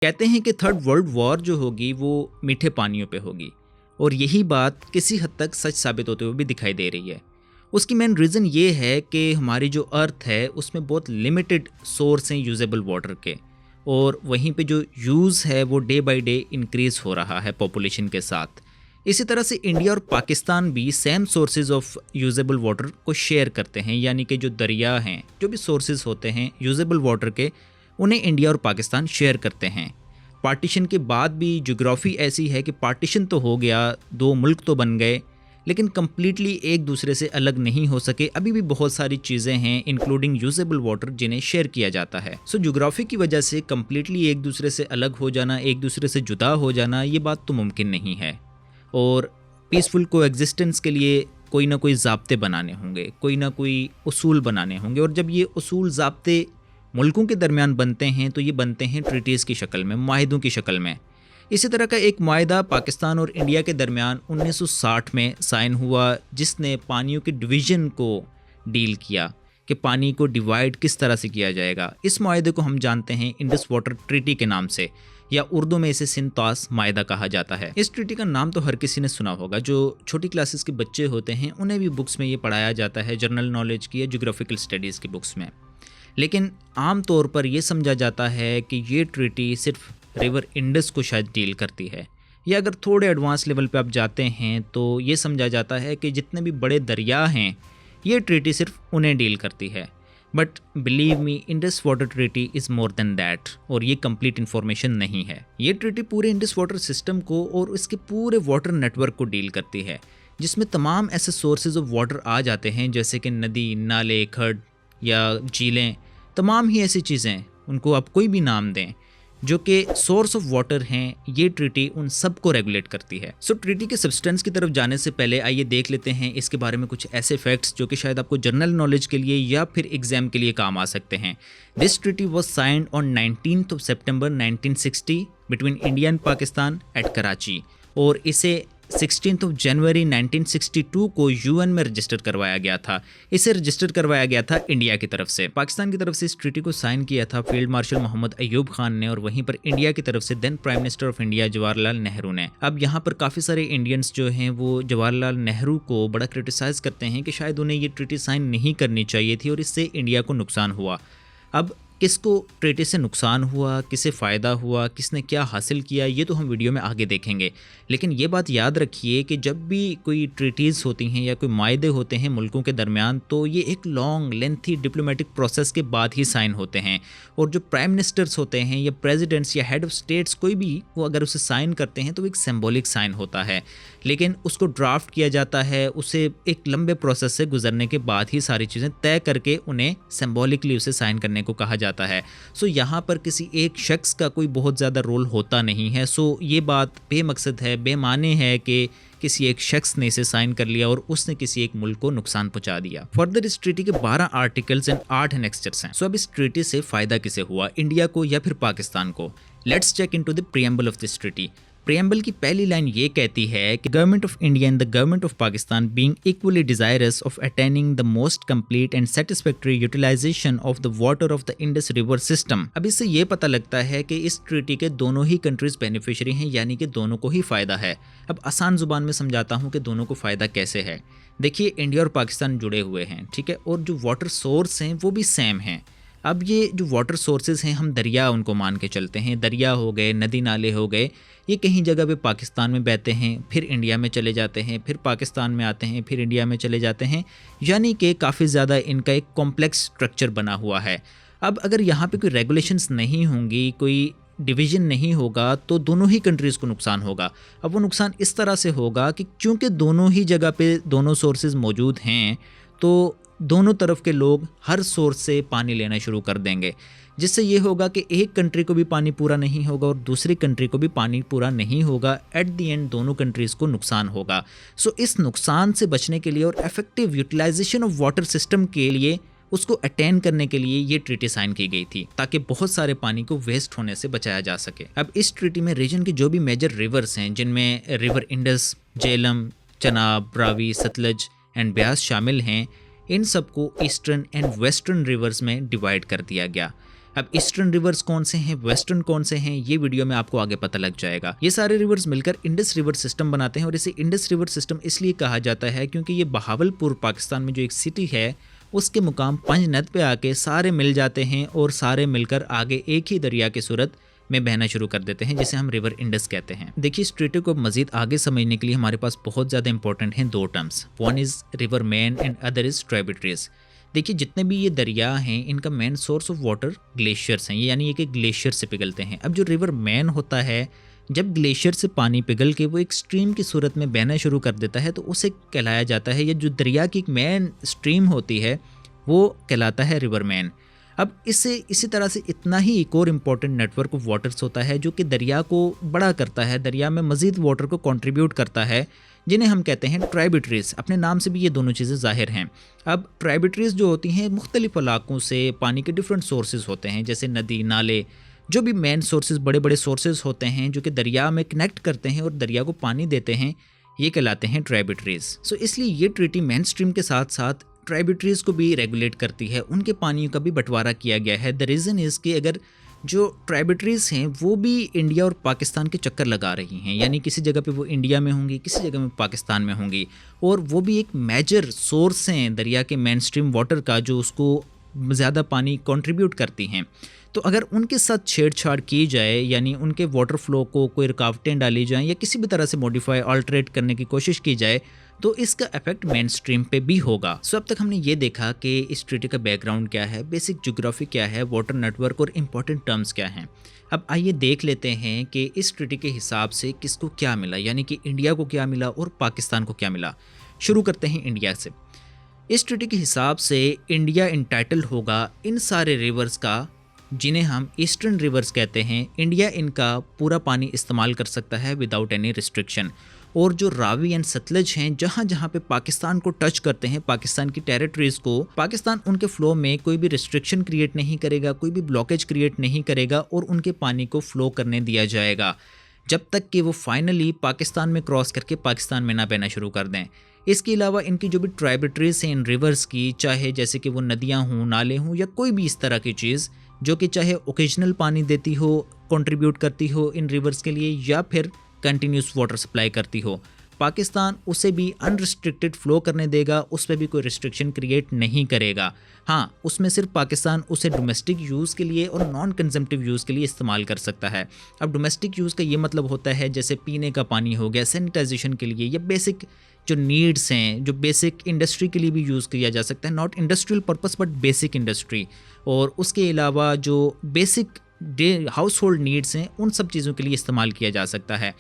कहते हैं कि थर्ड वर्ल्ड वॉर जो होगी वो मीठे पानियों पे होगी, और यही बात किसी हद तक सच साबित होते हुए भी दिखाई दे रही है। उसकी मेन रीज़न ये है कि हमारी जो अर्थ है उसमें बहुत लिमिटेड सोर्स हैं यूजेबल वाटर के, और वहीं पे जो यूज़ है वो डे बाय डे इंक्रीज़ हो रहा है पॉपुलेशन के साथ। इसी तरह से इंडिया और पाकिस्तान भी same sources of usable water को शेयर करते हैं, यानी कि जो दरिया हैं, जो भी सोर्सेज होते हैं यूजेबल वाटर के, उन्हें इंडिया और पाकिस्तान शेयर करते हैं। पार्टीशन के बाद भी ज्योग्राफी ऐसी है कि पार्टीशन तो हो गया, दो मुल्क तो बन गए, लेकिन कम्प्लीटली एक दूसरे से अलग नहीं हो सके। अभी भी बहुत सारी चीज़ें हैं इंक्लूडिंग यूजेबल वाटर जिन्हें शेयर किया जाता है। सो ज्योग्राफी की वजह से कम्प्लीटली एक दूसरे से अलग हो जाना, एक दूसरे से जुदा हो जाना, ये बात तो मुमकिन नहीं है। और पीसफुल को एग्जिस्टेंस के लिए कोई ना कोई ज़ाब्ते बनाने होंगे, कोई ना कोई उसूल बनाने होंगे, और जब ये उसूल ज़ाब्ते मुल्कों के दरमियान बनते हैं तो ये बनते हैं ट्रीटीज़ की शक्ल में, माहिदों की शक्ल में। इसी तरह का एक माहिदा पाकिस्तान और इंडिया के दरमियान 1960 में साइन हुआ, जिसने पानियों के डिवीज़न को डील किया कि पानी को डिवाइड किस तरह से किया जाएगा। इस माहिदे को हम जानते हैं इंडस वाटर ट्रीटी के नाम से, या उर्दू में इसे सिंतास माहिदा कहा जाता है। इस ट्रीटी का नाम तो हर किसी ने सुना होगा, जो छोटी क्लासेस के बच्चे होते हैं उन्हें भी बुक्स में ये पढ़ाया जाता है, जनरल नॉलेज की या ज्योग्राफिकल स्टडीज़ की बुक्स में। लेकिन आम तौर पर यह समझा जाता है कि ये ट्रीटी सिर्फ रिवर इंडस को शायद डील करती है, या अगर थोड़े एडवांस लेवल पे आप जाते हैं तो ये समझा जाता है कि जितने भी बड़े दरिया हैं ये ट्रीटी सिर्फ उन्हें डील करती है। But believe me, Indus water treaty is more than that, और ये कंप्लीट इन्फॉर्मेशन नहीं है। ये ट्रीटी पूरे इंडस वाटर सिस्टम को और इसके पूरे वाटर नेटवर्क को डील करती है, जिसमें तमाम ऐसे सोर्सेज ऑफ वाटर आ जाते हैं जैसे कि नदी, नाले, खड्ड या झीलें, तमाम ही ऐसी चीज़ें, उनको आप कोई भी नाम दें, जो कि सोर्स ऑफ वाटर हैं। ये ट्रीटी उन सब को रेगुलेट करती है। सो ट्रीटी के सब्सटेंस की तरफ जाने से पहले आइए देख लेते हैं इसके बारे में कुछ ऐसे फैक्ट्स जो कि शायद आपको जनरल नॉलेज के लिए या फिर एग्जाम के लिए काम आ सकते हैं। This treaty was signed on 19 September 1960 between India and Pakistan at Karachi, और इसे 16 जनवरी 1962 को यूएन में रजिस्टर करवाया गया था। इसे रजिस्टर करवाया गया था इंडिया की तरफ से। पाकिस्तान की तरफ से इस ट्रीटी को साइन किया था फील्ड मार्शल मोहम्मद अयूब खान ने, और वहीं पर इंडिया की तरफ से then prime minister of India Jawaharlal Nehru ने। अब यहाँ पर काफ़ी सारे इंडियंस जो हैं वो जवाहरलाल नेहरू को बड़ा क्रिटिसाइज़ करते हैं कि शायद उन्हें ये ट्रीटी साइन नहीं करनी चाहिए थी और इससे इंडिया को नुकसान हुआ। अब किसको ट्रीटी से नुकसान हुआ, किसे फ़ायदा हुआ, किसने क्या हासिल किया, ये तो हम वीडियो में आगे देखेंगे। लेकिन ये बात याद रखिए कि जब भी कोई ट्रीटीज़ होती हैं या कोई मायदे होते हैं मुल्कों के दरमियान, तो ये एक लॉन्ग लेंथी डिप्लोमेटिक प्रोसेस के बाद ही साइन होते हैं। और जो प्राइम मिनिस्टर्स होते हैं या प्रेसिडेंट्स या हेड ऑफ स्टेट्स कोई भी, वो अगर उसे साइन करते हैं तो एक सिंबॉलिक साइन होता है, लेकिन उसको ड्राफ्ट किया जाता है, उसे एक लंबे प्रोसेस से गुजरने के बाद ही सारी चीज़ें तय करके उन्हें सिंबॉलिकली उसे साइन करने को कहा जाता है। सो यहाँ पर किसी एक शख्स का कोई बहुत ज़्यादा रोल होता नहीं है। सो ये बात बेमकसद है, बेमाने है कि किसी एक शख्स ने इसे साइन कर लिया और उसने किसी एक मुल्क को नुकसान पहुंचा दिया। फर्दर इस ट्रीटी के 12 आर्टिकल्स एंड 8 एनेक्स्चर्स हैं। सो अब इस ट्रीटी से फ़ायदा किसे हुआ, इंडिया को या फिर पाकिस्तान को? Let's check into the preamble of this treaty. Preamble की पहली लाइन ये कहती है कि government of India and the government of Pakistan being equally desirous of attaining the most complete and satisfactory utilisation of the water of the Indus river system. अब इससे ये पता लगता है कि इस ट्रीटी के दोनों ही कंट्रीज बेनिफिशियरी हैं, यानी कि दोनों को ही फ़ायदा है। अब आसान जुबान में समझाता हूँ कि दोनों को फ़ायदा कैसे है। देखिए, इंडिया और पाकिस्तान जुड़े हुए हैं, ठीक है, और जो वाटर सोर्स हैं वो भी सेम हैं। अब ये जो वाटर सोर्सेज हैं, हम दरिया उनको मान के चलते हैं, दरिया हो गए, नदी नाले हो गए, ये कहीं जगह पे पाकिस्तान में बहते हैं, फिर इंडिया में चले जाते हैं, फिर पाकिस्तान में आते हैं, फिर इंडिया में चले जाते हैं, यानी कि काफ़ी ज़्यादा इनका एक कॉम्प्लेक्स स्ट्रक्चर बना हुआ है। अब अगर यहाँ पे कोई रेगुलेशंस नहीं होंगी, कोई डिवीज़न नहीं होगा, तो दोनों ही कंट्रीज़ को नुकसान होगा। अब वो नुकसान इस तरह से होगा कि क्योंकि दोनों ही जगह पे दोनों सोर्सेज मौजूद हैं, तो दोनों तरफ के लोग हर सोर्स से पानी लेना शुरू कर देंगे, जिससे ये होगा कि एक कंट्री को भी पानी पूरा नहीं होगा और दूसरी कंट्री को भी पानी पूरा नहीं होगा। एट द एंड दोनों कंट्रीज़ को नुकसान होगा। सो इस नुकसान से बचने के लिए और effective utilisation of water system के लिए, उसको अटेन करने के लिए ये ट्रीटी साइन की गई थी, ताकि बहुत सारे पानी को वेस्ट होने से बचाया जा सके। अब इस ट्रीटी में रीजन के जो भी मेजर रिवर्स हैं, जिनमें river Indus, Jhelum, Chenab, Ravi, Sutlej and Beas शामिल हैं, इन सबको ईस्टर्न एंड वेस्टर्न रिवर्स में डिवाइड कर दिया गया। अब ईस्टर्न रिवर्स कौन से हैं, वेस्टर्न कौन से हैं, ये वीडियो में आपको आगे पता लग जाएगा। ये सारे रिवर्स मिलकर इंडस रिवर सिस्टम बनाते हैं और इसे इंडस रिवर सिस्टम इसलिए कहा जाता है क्योंकि ये बहावलपुर पाकिस्तान में जो एक सिटी है उसके मुकाम पंजनद पे आके सारे मिल जाते हैं और सारे मिलकर आगे एक ही दरिया की सूरत में बहना शुरू कर देते हैं, जिसे हम रिवर इंडस कहते हैं। देखिए, इस ट्रीटी को मजीद आगे समझने के लिए हमारे पास बहुत ज़्यादा इंपॉर्टेंट हैं दो terms, one is river man and other is tributaries. देखिए, जितने भी ये दरिया हैं इनका main source of water glaciers हैं, यानी ये कि ग्लेशियर से पिघलते हैं। अब जो रिवर मैन होता है, जब ग्लेशियर से पानी पिघल के वो एक स्ट्रीम की सूरत में बहना शुरू कर देता है तो उसे कहलाया जाता है, या जो दरिया की एक मेन स्ट्रीम होती है वो कहलाता है रिवर मैन। अब इससे इसी तरह से इतना ही एक और इम्पॉर्टेंट नेटवर्क ऑफ वाटर्स होता है जो कि दरिया को बड़ा करता है, दरिया में मज़ीद वाटर को कंट्रीब्यूट करता है, जिन्हें हम कहते हैं ट्राइब्यूटरीज। अपने नाम से भी ये दोनों चीज़ें ज़ाहिर हैं। अब ट्राइब्यूटरीज जो होती हैं मुख्तलिफ इलाकों से पानी के डिफरेंट सोर्सेज होते हैं, जैसे नदी, नाले, जो भी मेन सोर्सेज, बड़े बड़े सोर्सेज होते हैं जो कि दरिया में कनेक्ट करते हैं और दरिया को पानी देते हैं, ये कहलाते हैं ट्राइब्यूटरीज। सो इसलिए ये ट्रीटी मेन स्ट्रीम के साथ साथ ट्राइब्यूटरीज को भी रेगुलेट करती है, उनके पानियों का भी बंटवारा किया गया है। द रीज़न इज़ कि अगर जो ट्राइब्यूटरीज हैं वो भी इंडिया और पाकिस्तान के चक्कर लगा रही हैं, यानी किसी जगह पे वो इंडिया में होंगी, किसी जगह में पाकिस्तान में होंगी, और वो भी एक मेजर सोर्स हैं दरिया के मेन स्ट्रीम वाटर का जो उसको ज़्यादा पानी कंट्रीब्यूट करती हैं, तो अगर उनके साथ छेड़छाड़ की जाए, यानी उनके वाटर फ्लो को कोई रुकावटें डाली जाएं या किसी भी तरह से मॉडिफाई अल्टरेट करने की कोशिश की जाए, तो इसका इफेक्ट मेन स्ट्रीम पे भी होगा। सो अब तक हमने ये देखा कि इस ट्रीटी का बैकग्राउंड क्या है, बेसिक ज्योग्राफी क्या है, वाटर नेटवर्क और इम्पॉर्टेंट टर्म्स क्या हैं। अब आइए देख लेते हैं कि इस ट्रीटी के हिसाब से किसको क्या मिला, यानी कि इंडिया को क्या मिला और पाकिस्तान को क्या मिला। शुरू करते हैं इंडिया से। इस ट्रीटी के हिसाब से इंडिया इंटाइटल होगा इन सारे रिवर्स का जिन्हें हम ईस्टर्न रिवर्स कहते हैं। इंडिया इनका पूरा पानी इस्तेमाल कर सकता है विदाउट एनी रिस्ट्रिक्शन। और जो रावी एंड सतलज हैं, जहाँ जहाँ पे पाकिस्तान को टच करते हैं, पाकिस्तान की टेरिटरीज को, पाकिस्तान उनके फ्लो में कोई भी रिस्ट्रिक्शन क्रिएट नहीं करेगा, कोई भी ब्लॉकेज क्रिएट नहीं करेगा और उनके पानी को फ्लो करने दिया जाएगा जब तक कि वो फाइनली पाकिस्तान में क्रॉस करके पाकिस्तान में ना बहना शुरू कर दें। इसके अलावा इनकी जो भी ट्राइब्यूटरीज हैं इन रिवर्स की, चाहे जैसे कि वो नदियाँ हों, नाले हों या कोई भी इस तरह की चीज़ जो कि चाहे ओकेजनल पानी देती हो, कंट्रीब्यूट करती हो इन रिवर्स के लिए, या फिर कंटिन्यूस वाटर सप्लाई करती हो, पाकिस्तान उसे भी अनरिस्ट्रिक्टेड फ्लो करने देगा, उस पर भी कोई रिस्ट्रिक्शन क्रिएट नहीं करेगा। हाँ, उसमें सिर्फ पाकिस्तान उसे डोमेस्टिक यूज़ के लिए और नॉन कंजम्पटिव यूज़ के लिए इस्तेमाल कर सकता है। अब डोमेस्टिक यूज़ का ये मतलब होता है जैसे पीने का पानी हो गया, सैनिटाइजेशन के लिए, या बेसिक जो नीड्स हैं, जो बेसिक इंडस्ट्री के लिए भी यूज़ किया जा सकता है, not industrial purpose but basic industry. और उसके अलावा जो बेसिक हाउस होल्ड नीड्स हैं, उन सब चीज़ों के लिए इस्तेमाल किया जा सकता है।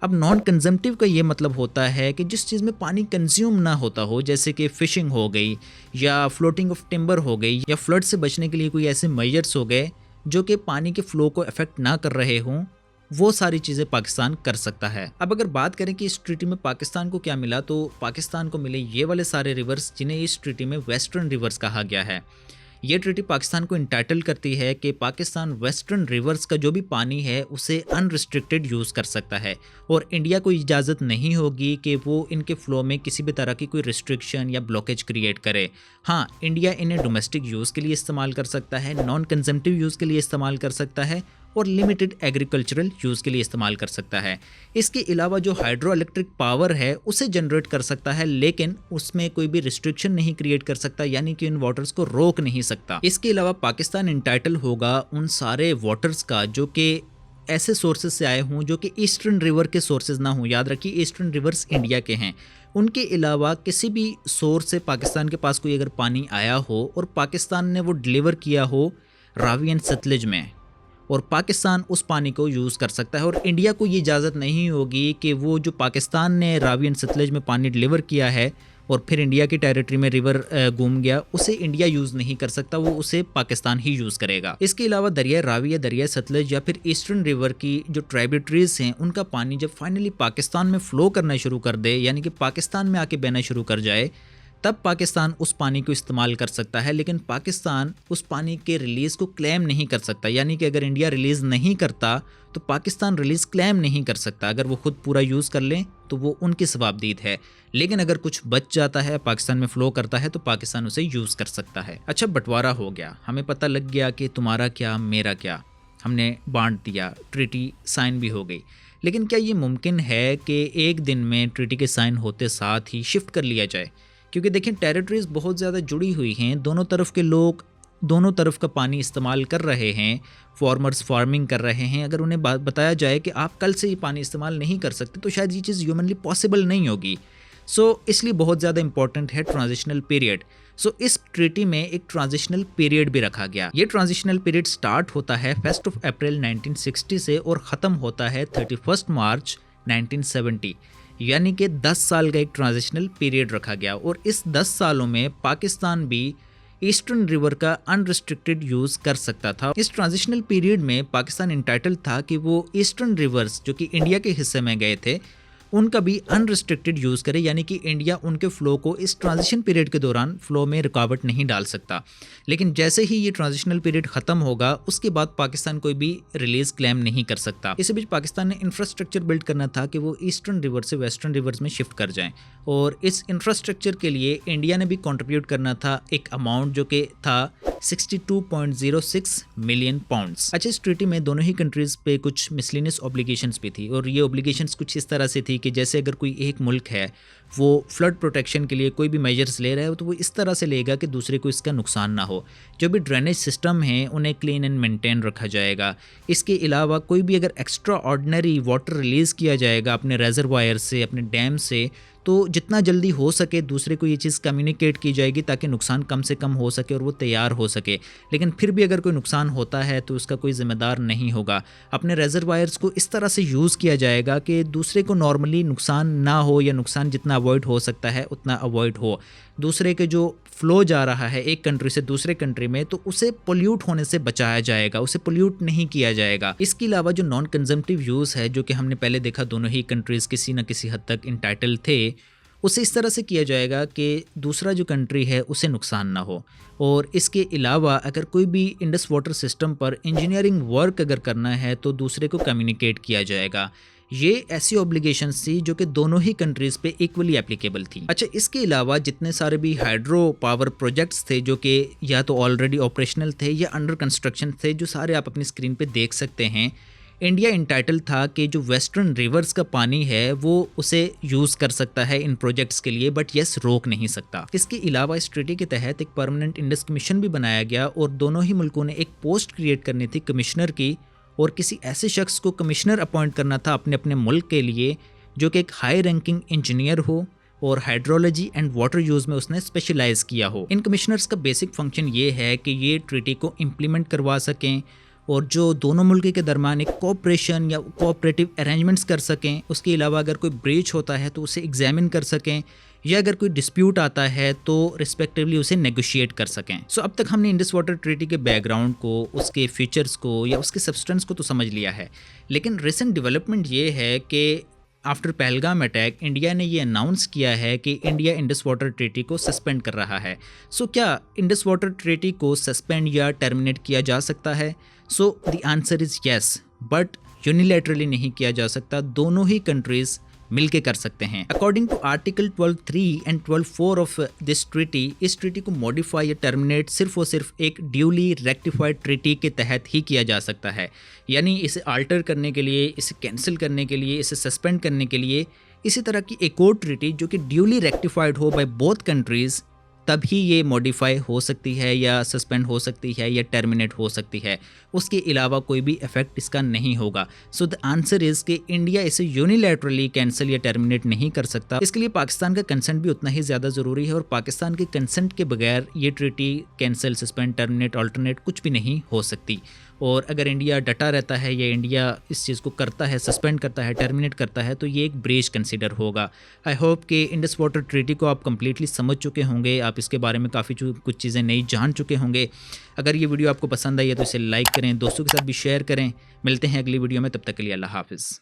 अब नॉन कंजम्पटिव का ये मतलब होता है कि जिस चीज़ में पानी कंज्यूम ना होता हो, जैसे कि फ़िशिंग हो गई या फ्लोटिंग ऑफ टिम्बर हो गई, या फ्लड से बचने के लिए कोई ऐसे मेजर्स हो गए जो कि पानी के फ़्लो को अफेक्ट ना कर रहे हों, वो सारी चीज़ें पाकिस्तान कर सकता है। अब अगर बात करें कि इस ट्रीटी में पाकिस्तान को क्या मिला, तो पाकिस्तान को मिले ये वाले सारे रिवर्स जिन्हें इस ट्रीटी में वेस्टर्न रिवर्स कहा गया है। ये ट्रीटी पाकिस्तान को इंटाइटल करती है कि पाकिस्तान वेस्टर्न रिवर्स का जो भी पानी है उसे अनरिस्ट्रिक्टेड यूज़ कर सकता है और इंडिया को इजाज़त नहीं होगी कि वो इनके फ़्लो में किसी भी तरह की कोई रिस्ट्रिक्शन या ब्लॉकेज क्रिएट करे। हाँ, इंडिया इन्हें डोमेस्टिक यूज़ के लिए इस्तेमाल कर सकता है, नॉन कंजम्पटिव यूज़ के लिए इस्तेमाल कर सकता है और लिमिटेड एग्रीकल्चरल यूज़ के लिए इस्तेमाल कर सकता है। इसके अलावा जो हाइड्रो इलेक्ट्रिक पावर है उसे जनरेट कर सकता है, लेकिन उसमें कोई भी रिस्ट्रिक्शन नहीं क्रिएट कर सकता, यानी कि इन वाटर्स को रोक नहीं सकता। इसके अलावा पाकिस्तान इंटाइटल होगा उन सारे वाटर्स का जो कि ऐसे सोर्सेज से आए हों जो कि ईस्टर्न रिवर के सोर्सेज ना हों। याद रखिए, ईस्टर्न रिवर्स इंडिया के हैं। उनके अलावा किसी भी सोर्स से पाकिस्तान के पास कोई अगर पानी आया हो और पाकिस्तान ने वो डिलीवर किया हो रावी एंड सतलज में, और पाकिस्तान उस पानी को यूज़ कर सकता है, और इंडिया को ये इजाज़त नहीं होगी कि वो जो पाकिस्तान ने रावी एंड सतलज में पानी डिलीवर किया है और फिर इंडिया की टेरिटरी में रिवर घूम गया, उसे इंडिया यूज़ नहीं कर सकता, वो उसे पाकिस्तान ही यूज़ करेगा। इसके अलावा दरिया रावी या दरिया सतलज या फिर ईस्टर्न रिवर की जो ट्राइब्यूटरीज हैं, उनका पानी जब फाइनली पाकिस्तान में फ़्लो करना शुरू कर दे, यानी कि पाकिस्तान में आके बहना शुरू कर जाए, तब पाकिस्तान उस पानी को इस्तेमाल कर सकता है। लेकिन पाकिस्तान उस पानी के रिलीज़ को क्लेम नहीं कर सकता, यानी कि अगर इंडिया रिलीज़ नहीं करता तो पाकिस्तान रिलीज़ क्लेम नहीं कर सकता। अगर वो खुद पूरा यूज़ कर लें तो वो उनकी सवाबदीद है, लेकिन अगर कुछ बच जाता है, पाकिस्तान में फ़्लो करता है, तो पाकिस्तान उसे यूज़ कर सकता है। अच्छा, बंटवारा हो गया, हमें पता लग गया कि तुम्हारा क्या मेरा क्या, हमने बांट दिया, ट्रीटी साइन भी हो गई। लेकिन क्या ये मुमकिन है कि एक दिन में ट्रीटी के साइन होते साथ ही शिफ्ट कर लिया जाए? क्योंकि देखें, टेरिटरीज़ बहुत ज़्यादा जुड़ी हुई हैं, दोनों तरफ के लोग दोनों तरफ का पानी इस्तेमाल कर रहे हैं, फार्मर्स फार्मिंग कर रहे हैं। अगर उन्हें बताया जाए कि आप कल से ये पानी इस्तेमाल नहीं कर सकते, तो शायद ये चीज़ ह्यूमनली पॉसिबल नहीं होगी। इसलिए बहुत ज़्यादा इंपॉर्टेंट है ट्रांजिशनल पीरियड। इस ट्रीटी में एक ट्रांजिशनल पीरियड भी रखा गया। ये ट्रांजिशनल पीरियड स्टार्ट होता है 1 अप्रैल 1960 से और ख़त्म होता है 31 मार्च 1970, यानी कि 10 साल का एक ट्रांजिशनल पीरियड रखा गया। और इस 10 सालों में पाकिस्तान भी ईस्टर्न रिवर का अनरिस्ट्रिक्टेड यूज़ कर सकता था। इस ट्रांजिशनल पीरियड में पाकिस्तान इंटाइटल था कि वो ईस्टर्न रिवर्स जो कि इंडिया के हिस्से में गए थे, उनका भी अनरिस्ट्रिक्टेड यूज़ करे, यानी कि इंडिया उनके फ़्लो को इस ट्रांजिशन पीरियड के दौरान फ़्लो में रुकावट नहीं डाल सकता। लेकिन जैसे ही ये ट्रांजिशनल पीरियड ख़त्म होगा, उसके बाद पाकिस्तान कोई भी रिलीज़ क्लेम नहीं कर सकता। इसी बीच पाकिस्तान ने इंफ्रास्ट्रक्चर बिल्ड करना था कि वो ईस्टर्न रिवर से वेस्टर्न रिवर्स में शिफ्ट कर जाएँ, और इस इंफ्रास्ट्रक्चर के लिए इंडिया ने भी कॉन्ट्रीब्यूट करना था एक अमाउंट जो कि था 62.06 मिलियन पाउंड्स। अच्छा, इस ट्रीटी में दोनों ही कंट्रीज़ पे कुछ मिसलिनियस ऑब्लिगेशंस भी थी, और ये ऑब्लिगेशंस कुछ इस तरह से थी कि जैसे अगर कोई एक मुल्क है वो फ्लड प्रोटेक्शन के लिए कोई भी मेजर्स ले रहा है, तो वो इस तरह से लेगा कि दूसरे को इसका नुकसान ना हो। जो भी ड्रेनेज सिस्टम है उन्हें क्लीन एंड मेंटेन रखा जाएगा। इसके अलावा कोई भी अगर एक्स्ट्रा ऑर्डिनरी वाटर रिलीज़ किया जाएगा अपने रेजरवायर से, अपने डैम से, तो जितना जल्दी हो सके दूसरे को ये चीज़ कम्युनिकेट की जाएगी ताकि नुकसान कम से कम हो सके और वो तैयार हो सके। लेकिन फिर भी अगर कोई नुकसान होता है तो उसका कोई ज़िम्मेदार नहीं होगा। अपने रेजरवायर्स को इस तरह से यूज़ किया जाएगा कि दूसरे को नॉर्मली नुकसान ना हो, या नुकसान जितना अवॉइड हो सकता है उतना अवॉइड हो। दूसरे के जो फ़्लो जा रहा है एक कंट्री से दूसरे कंट्री में, तो उसे पोल्यूट होने से बचाया जाएगा, उसे पोल्यूट नहीं किया जाएगा। इसके अलावा जो नॉन कंजम्पटिव यूज़ है, जो कि हमने पहले देखा दोनों ही कंट्रीज़ किसी न किसी हद तक इंटाइटल थे, उसे इस तरह से किया जाएगा कि दूसरा जो कंट्री है उसे नुकसान ना हो। और इसके अलावा अगर कोई भी इंडस वाटर सिस्टम पर इंजीनियरिंग वर्क अगर करना है तो दूसरे को कम्युनिकेट किया जाएगा। ये ऐसी ऑब्लिगेशंस थी जो कि दोनों ही कंट्रीज़ पे इक्वली एप्लीकेबल थी। अच्छा, इसके अलावा जितने सारे भी हाइड्रो पावर प्रोजेक्ट्स थे जो कि या तो ऑलरेडी ऑपरेशनल थे या अंडर कंस्ट्रक्शन थे, जो सारे आप अपनी स्क्रीन पे देख सकते हैं, इंडिया इंटाइटल था कि जो वेस्टर्न रिवर्स का पानी है वो उसे यूज़ कर सकता है इन प्रोजेक्ट्स के लिए, बट यस रोक नहीं सकता। इसके अलावा इस ट्रीटी के तहत एक परमानेंट इंडस कमीशन भी बनाया गया, और दोनों ही मुल्कों ने एक पोस्ट क्रिएट करनी थी कमिश्नर की, और किसी ऐसे शख्स को कमिश्नर अपॉइंट करना था अपने अपने मुल्क के लिए जो कि एक हाई रैंकिंग इंजीनियर हो और हाइड्रोलॉजी एंड वाटर यूज़ में उसने स्पेशलाइज किया हो। इन कमिश्नर्स का बेसिक फंक्शन ये है कि ये ट्रीटी को इम्प्लीमेंट करवा सकें, और जो दोनों मुल्क के दरमियान एक कोऑपरेशन या कोऑपरेटिव अरेंजमेंट्स कर सकें। उसके अलावा अगर कोई ब्रीच होता है तो उसे एग्जामिन कर सकें, या अगर कोई डिस्प्यूट आता है तो रिस्पेक्टिवली उसे नेगोशिएट कर सकें। अब तक हमने इंडस वाटर ट्रीटी के बैकग्राउंड को, उसके फीचर्स को या उसके सब्सटेंस को तो समझ लिया है, लेकिन रिसेंट डेवलपमेंट ये है कि आफ्टर पहलगाम अटैक इंडिया ने ये अनाउंस किया है कि इंडिया इंडस वाटर ट्रीटी को सस्पेंड कर रहा है। क्या इंडस वाटर ट्रीटी को सस्पेंड या टर्मिनेट किया जा सकता है? The answer is yes, but unilaterally नहीं किया जा सकता, दोनों ही कंट्रीज़ मिलके कर सकते हैं। According to article 12.3 and 12.4 of this treaty, इस ट्रीटी को मॉडिफाई या टर्मिनेट सिर्फ और सिर्फ एक ड्यूली रेक्टिफाइड ट्रीटी के तहत ही किया जा सकता है। यानी इसे आल्टर करने के लिए, इसे कैंसिल करने के लिए, इसे सस्पेंड करने के लिए इसी तरह की एक और ट्रीटी जो कि ड्यूली रेक्टिफाइड हो बाय बोथ कंट्रीज़, तभी ये मॉडिफाई हो सकती है या सस्पेंड हो सकती है या टर्मिनेट हो सकती है। उसके अलावा कोई भी इफेक्ट इसका नहीं होगा। द आंसर इज़ कि इंडिया इसे यूनिलैटरली कैंसिल या टर्मिनेट नहीं कर सकता। इसके लिए पाकिस्तान का कंसेंट भी उतना ही ज़्यादा ज़रूरी है, और पाकिस्तान के कंसेंट के बगैर ये treaty cancel, suspend, terminate, alternate कुछ भी नहीं हो सकती। और अगर इंडिया डटा रहता है या इंडिया इस चीज़ को करता है, सस्पेंड करता है, टर्मिनेट करता है, तो ये एक ब्रीच कंसिडर होगा। आई होप कि इंडस वाटर ट्रीटी को आप कंप्लीटली समझ चुके होंगे, आप इसके बारे में काफ़ी कुछ चीज़ें नई जान चुके होंगे। अगर ये वीडियो आपको पसंद आई है तो इसे लाइक करें, दोस्तों के साथ भी शेयर करें। मिलते हैं अगली वीडियो में, तब तक के लिए अल्लाह हाफिज़।